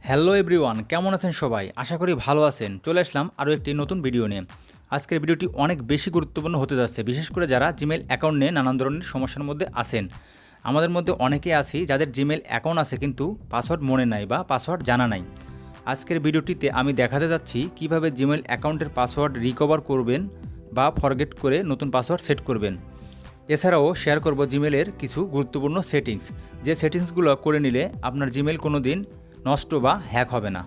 Hello everyone, কেমন আছেন সবাই? আশা করি ভালো আছেন। চলে আসলাম আরও একটি নতুন ভিডিও নিয়ে। আজকের ভিডিওটি অনেক বেশি গুরুত্বপূর্ণ হতে যাচ্ছে, বিশেষ করে যারা জিমেল অ্যাকাউন্ট নিয়ে নানান ধরনের সমস্যার মধ্যে আছেন। আমাদের মধ্যে অনেকেই আছি যাদের জিমেল অ্যাকাউন্ট আছে কিন্তু পাসওয়ার্ড মনে নাই বা পাসওয়ার্ড জানা নাই। আজকের ভিডিওটিতে আমি দেখাতে যাচ্ছি কিভাবে জিমেল অ্যাকাউন্টের পাসওয়ার্ড রিকভার করবেন বা ফরগেট করে নতুন পাসওয়ার্ড সেট করবেন। এছাড়াও শেয়ার করব জিমেলের কিছু গুরুত্বপূর্ণ সেটিংস, যে সেটিংসগুলো করে নিলে আপনার জিমেল কোনো দিন নষ্ট বা হ্যাক হবে না।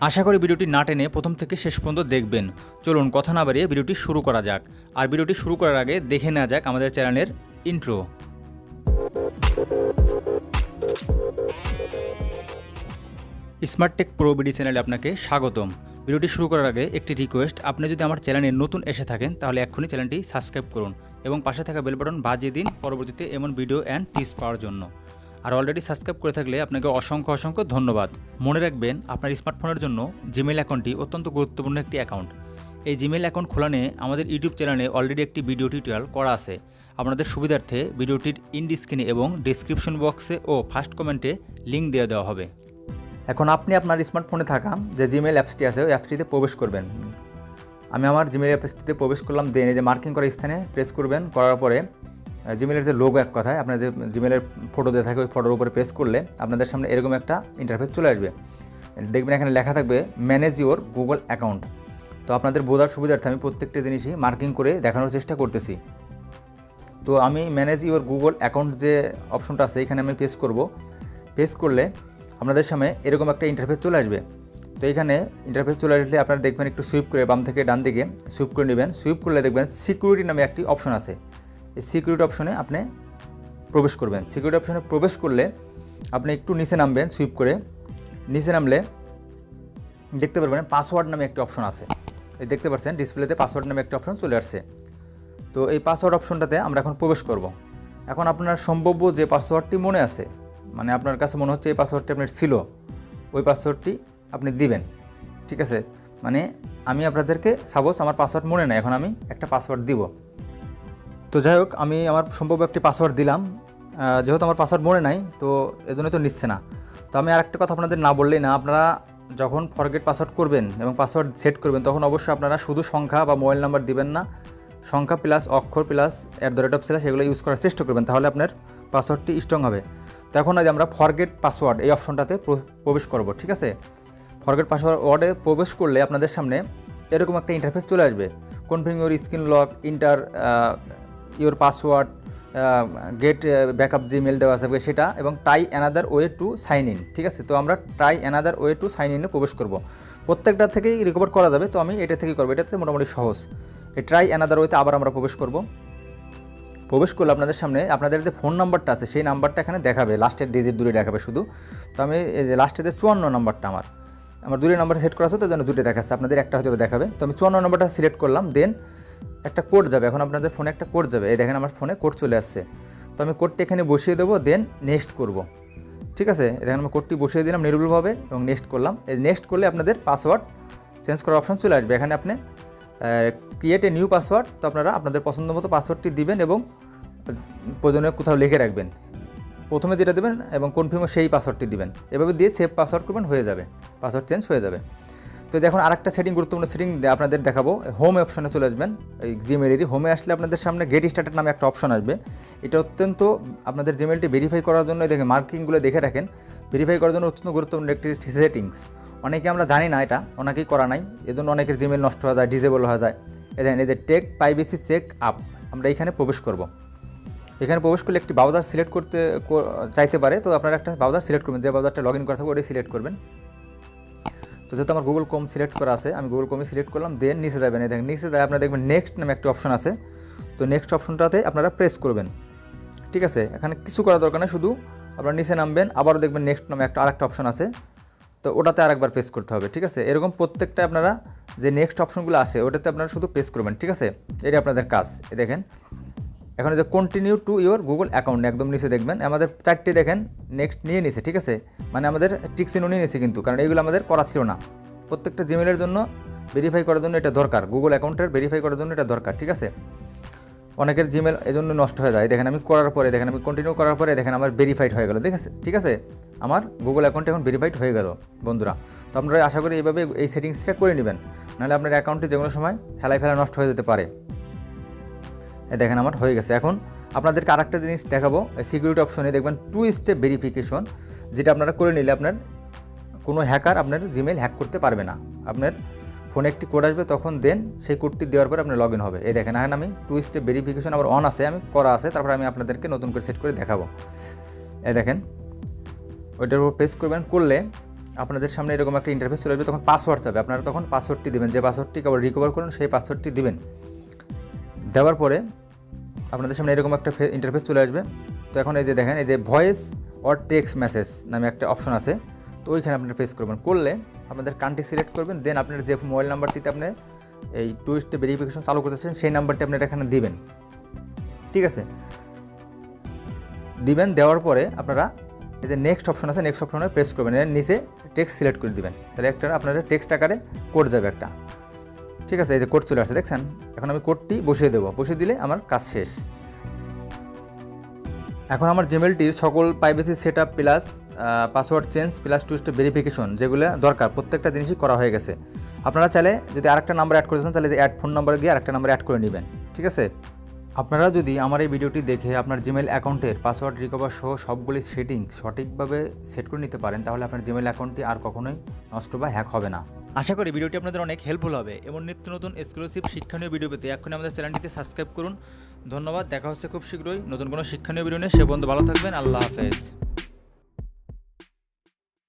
আশা করি ভিডিওটি না টেনে প্রথম থেকে শেষ পর্যন্ত দেখবেন। চলুন কথা না বাড়িয়ে ভিডিওটি শুরু করা যাক। আর ভিডিওটি শুরু করার আগে দেখে নেওয়া যাক আমাদের চ্যানেলের intro. Smart take pro BD চ্যানেলে আপনাকে স্বাগতম। ভিডিওটি শুরু করার আগে একটি রিকোয়েস্ট, আপনি যদি আমার চ্যানেলে নতুন এসে থাকেন তাহলে এক্ষুনি চ্যানেলটি সাবস্ক্রাইব করুন এবং পাশে থাকা বেল বাটন বাজিয়ে দিন পরবর্তীতে এমন ভিডিও অ্যান্ড টিপস পাওয়ার জন্য। আর অলরেডি সাবস্ক্রাইব করে থাকলে আপনাকে অসংখ্য ধন্যবাদ। মনে রাখবেন, আপনার স্মার্টফোনের জন্য জিমেল অ্যাকাউন্টটি অত্যন্ত গুরুত্বপূর্ণ একটি অ্যাকাউন্ট। এই জিমেল অ্যাকাউন্ট খোলা নিয়ে আমাদের ইউটিউব চ্যানেলে অলরেডি একটি ভিডিও টিউটোরিয়াল করা আছে। আপনাদের সুবিধার্থে ভিডিওটির স্ক্রিনে এবং ডিসক্রিপশন বক্সে ও ফার্স্ট কমেন্টে লিঙ্ক দিয়ে দেওয়া হবে। এখন আপনি আপনার স্মার্টফোনে থাকা যে জিমেল অ্যাপসটি আছে ওই অ্যাপসটিতে প্রবেশ করবেন। আমি আমার জিমেল অ্যাপসটিতে প্রবেশ করলাম, দেন এই যে মার্কিং করা স্থানে প্রেস করবেন। করার পরে জিমেলের যে লোগো, এক কথায় আপনার যে জিমেলের ফটো দেওয়া থাকে ওই ফটোর উপরে প্রেস করলে আপনাদের সামনে এরকম একটা ইন্টারফেস চলে আসবে। দেখবেন এখানে লেখা থাকবে ম্যানেজ ইওর গুগল অ্যাকাউন্ট। তো আপনাদের বোঝার সুবিধার্থে আমি প্রত্যেকটা জিনিসই মার্কিং করে দেখানোর চেষ্টা করতেছি। তো আমি ম্যানেজ ইওর গুগল অ্যাকাউন্ট যে অপশনটা আছে এখানে আমি প্রেস করব। প্রেস করলে আপনাদের সামনে এরকম একটা ইন্টারফেস চলে আসবে। তো এখানে ইন্টারফেস চলে আসলে আপনারা দেখবেন একটু সুইপ করে বাম থেকে ডান দিকে সুইপ করে নেবেন। সুইপ করলে দেখবেন সিকিউরিটি নামে একটি অপশন আছে। এই সিকিউরিটি অপশনে আপনি প্রবেশ করবেন। সিকিউরিটি অপশনে প্রবেশ করলে আপনি একটু নিচে নামবেন। সুইপ করে নিচে নামলে দেখতে পারবেন পাসওয়ার্ড নামে একটি অপশন আছে। এই দেখতে পাচ্ছেন ডিসপ্লেতে পাসওয়ার্ড নামে একটা অপশন চলে আসছে। তো এই পাসওয়ার্ড অপশনটাতে আমরা এখন প্রবেশ করব। এখন আপনার সম্ভাব্য যে পাসওয়ার্ডটি মনে আছে, মানে আপনার কাছে মনে হচ্ছে এই পাসওয়ার্ডটি আপনার ছিল, ওই পাসওয়ার্ডটি আপনি দিবেন। ঠিক আছে, মানে আমি আপনাদেরকে সাপোজ আমার পাসওয়ার্ড মনে নেই, এখন আমি একটা পাসওয়ার্ড দিব। তো যাই হোক, আমি আমার সম্ভাব্য একটি পাসওয়ার্ড দিলাম। যেহেতু আমার পাসওয়ার্ড মনে নাই তো এজন্য তো নিচ্ছে না। তো আমি আরেকটা কথা আপনাদের না বললেই না, আপনারা যখন ফরগেট পাসওয়ার্ড করবেন এবং পাসওয়ার্ড সেট করবেন তখন অবশ্যই আপনারা শুধু সংখ্যা বা মোবাইল নাম্বার দিবেন না, সংখ্যা প্লাস অক্ষর প্লাস @/ এগুলো ইউজ করার চেষ্টা করবেন, তাহলে আপনার পাসওয়ার্ডটি স্ট্রং হবে। তো এখন আজ আমরা ফরগেট পাসওয়ার্ড এই অপশনটাতে প্রবেশ করব। ঠিক আছে, ফরগেট পাসওয়ার্ডে প্রবেশ করলে আপনাদের সামনে এরকম একটা ইন্টারফেস চলে আসবে। Confirm your screen lock, enter your password, get backup Gmail দেওয়া আছে সেটা, এবং try another way to sign in. ঠিক আছে, তো আমরা try another way to sign ইনে প্রবেশ করব। প্রত্যেকটা থেকেই রিকভার করা যাবে, তো আমি এটা থেকেই করবো, এটাতে মোটামুটি সহজ। এই ট্রাই অ্যানাদার ওয়েতে আবার আমরা প্রবেশ করব। প্রবেশ করলে আপনাদের সামনে আপনাদের যে ফোন নাম্বারটা আছে সেই নাম্বারটা এখানে দেখাবে, লাস্টের ডিজিট দূরে দেখাবে শুধু। তো আমি এই যে লাস্টের যে 54 নাম্বারটা আমার দূরে নাম্বার সেট করা আছে, তো জন্য দুটো দেখাচ্ছে, আপনাদের একটা হয়তো দেখাবে। তো আমি 54 নাম্বারটা সিলেক্ট করলাম, দেন একটা কোড যাবে। এখন আপনাদের ফোনে একটা কোড যাবে, এই দেখেন আমার ফোনে কোড চলে আসছে। তো আমি কোডটি এখানে বসিয়ে দেবো, দেন নেক্সট করব। ঠিক আছে, দেখেন আমি কোডটি বসিয়ে দিলাম নির্ভুলভাবে এবং নেক্সট করলাম। এই নেক্সট করলে আপনাদের পাসওয়ার্ড চেঞ্জ করার অপশন চলে আসবে। এখানে আপনি ক্রিয়েট এ নিউ পাসওয়ার্ড, তো আপনারা আপনাদের পছন্দ মতো পাসওয়ার্ডটি দিবেন এবং প্রয়োজনীয় কোথাও লিখে রাখবেন। প্রথমে যেটা দেবেন এবং কনফার্মও সেই পাসওয়ার্ডটি দিবেন, এভাবে দিয়ে সেভ পাসওয়ার্ড করবেন, হয়ে যাবে, পাসওয়ার্ড চেঞ্জ হয়ে যাবে। তো দেখুন আরেকটা সেটিং, গুরুত্বপূর্ণ সেটিং আপনাদের দেখাবো। হোম অপশনে চলে আসবেন। এই জিমেলেরই হোমে আসলে আপনাদের সামনে গেট স্টার্টেড নামে একটা অপশন আসবে। এটা অত্যন্ত আপনাদের জিমেলটি ভেরিফাই করার জন্য, দেখে মার্কিংগুলো দেখে রাখেন, ভেরিফাই করার জন্য অত্যন্ত গুরুত্বপূর্ণ একটি সেটিংস। অনেকে আমরা জানি না, এটা অনেকেই করা নাই, এজন্য অনেকের জিমেল নষ্ট হয়ে যায়, ডিজেবল হয়ে যায়। এই যে টেক প্রাইভেসি চেক আপ, আমরা এখানে প্রবেশ করব। এখানে প্রবেশ করলে একটি ব্রাউজার সিলেক্ট করতে চাইতে পারে, তো আপনারা একটা ব্রাউজার সিলেক্ট করবেন, যে ব্রাউজারটা লগইন করা থাকবে ওটাই সিলেক্ট করবেন। তো যেহেতু আমার গুগল ক্রোম সিলেক্ট করা আছে, আমি গুগল ক্রোমই সিলেক্ট করলাম, দেন নিচে যাবেন। এই দেখেন নিচে যায় আপনারা দেখবেন নেক্সট নামে একটা অপশন আছে। তো নেক্সট অপশনটাতে আপনারা প্রেস করবেন। ঠিক আছে, এখানে কিছু করার দরকার নেই, শুধু আপনারা নিচে নামবেন, আবারও দেখবেন নেক্সট নামে আরেকটা অপশন আছে, তো ওটাতে আরেকবার প্রেস করতে হবে। ঠিক আছে, এরকম প্রত্যেকটা আপনারা যে নেক্সট অপশনগুলো আসে ওটাতে আপনারা শুধু প্রেস করবেন। ঠিক আছে, এটা আপনাদের কাজ। এই দেখেন এখন যে continue to your Google account একদম নিচে দেখবেন আমাদের 4টি দেখেন নেক্সট নিয়ে নিছে। ঠিক আছে, মানে আমাদের টিকসিনও নিয়ে নিছে কিন্তু, কারণ এইগুলো আমাদের করা ছিল না। প্রত্যেকটা জিমেলের জন্য ভেরিফাই করার জন্য এটা দরকার, গুগল অ্যাকাউন্টের ভেরিফাই করার জন্য এটা দরকার। ঠিক আছে, অনেকের জিমেল এজন্য নষ্ট হয়ে যায়। দেখেন আমি করার পরে দেখেন আমি কন্টিনিউ করার পরে দেখেন আমার ভেরিফাইড হয়ে গেল, দেখেছে? ঠিক আছে, আমার গুগল অ্যাকাউন্ট এখন ভেরিফাইড হয়ে গেল বন্ধুরা। তো আপনারা আশা করি এইভাবে এই সেটিংসটা করে নেবেন, নাহলে আপনার অ্যাকাউন্টে যে কোনো সময় ফেলা নষ্ট হয়ে যেতে পারে। দেখেন আমার হয়ে গেছে। এখন আপনাদেরকে আরেকটা জিনিস দেখাবো, সিকিউরিটি অপশনে দেখবেন 2 স্টেপ ভেরিফিকেশন, যেটা আপনারা করে নিলে আপনার কোনো হ্যাকার আপনার জিমেল হ্যাক করতে পারবে না। আপনার ফোনে একটি কোড আসবে, তখন দেন সেই কোডটি দেওয়ার পরে আপনার লগ ইন হবে। এই দেখেন এখন আমি 2 স্টেপ ভেরিফিকেশন আমার অন আছে, আমি করা আছে, তারপরে আমি আপনাদেরকে নতুন করে সেট করে দেখাবো। এই দেখেন ওইটার উপর প্রেস করবেন, করলে আপনাদের সামনে এরকম একটা ইন্টারফেস চলে আসবে। তখন পাসওয়ার্ড চাবে, আপনারা তখন পাসওয়ার্ডটি দেবেন, যে পাসওয়ার্ডটি কেবল রিকভার করুন সেই পাসওয়ার্ডটি দিবেন। দেওয়ার পরে আপনাদের সামনে এরকম একটা ইন্টারফেস চলে আসবে। তো এখন এই যে দেখেন এই যে ভয়েস অর টেক্সট মেসেজ নামে একটা অপশন আছে, তো ওইখানে আপনারা প্রেস করবেন। করলে আপনাদের কান্ট্রি সিলেক্ট করবেন, দেন আপনার যে মোবাইল নাম্বারটিতে আপনি এই 2 স্টেপ ভেরিফিকেশন চালু করতেছেন সেই নাম্বারটি আপনারা এখানে দিবেন। ঠিক আছে, দিবেন। দেওয়ার পরে আপনারা এই যে নেক্সট অপশন আছে, নেক্সট অপশনে প্রেস করবেন, এর নিচে টেক্সট সিলেক্ট করে দিবেন। তাহলে একটা আপনাদের টেক্সট আকারে কোড যাবে একটা। ঠিক আছে, এই যে কোড চলে আসছে দেখছেন। এখন আমি কোডটি বসিয়ে দেবো, বসিয়ে দিলে আমার কাজ শেষ। এখন আমার জিমেলটির সকল privacy set up plus password change plus 2 step verification যেগুলো দরকার প্রত্যেকটা জিনিসই করা হয়ে গেছে। আপনারা চাইলে যদি আরেকটা নাম্বার অ্যাড করেছেন, তাহলে অ্যাড ফোন নাম্বার গিয়ে আরেকটা নাম্বার অ্যাড করে নেবেন। ঠিক আছে, আপনারা যদি আমার এই ভিডিওটি দেখে আপনার জিমেল অ্যাকাউন্টের পাসওয়ার্ড রিকভার সহ সবগুলি সেটিংস সঠিকভাবে সেট করে নিতে পারেন, তাহলে আপনার জিমেল অ্যাকাউন্টটি আর কখনোই নষ্ট বা হ্যাক হবে না। আশা করি ভিডিওটি আপনাদের অনেক হেল্পফুল হবে। এমন নিত্য নতুন এক্সক্লুসিভ শিক্ষণীয় ভিডিও পেতে এখনই আমাদের চ্যানেলটিতে সাবস্ক্রাইব করুন। ধন্যবাদ, দেখা হচ্ছে খুব শীঘ্রই নতুন কোনো শিক্ষণীয় ভিডিও নিয়ে। সে পর্যন্ত ভালো থাকবেন, আল্লাহ হাফেজ।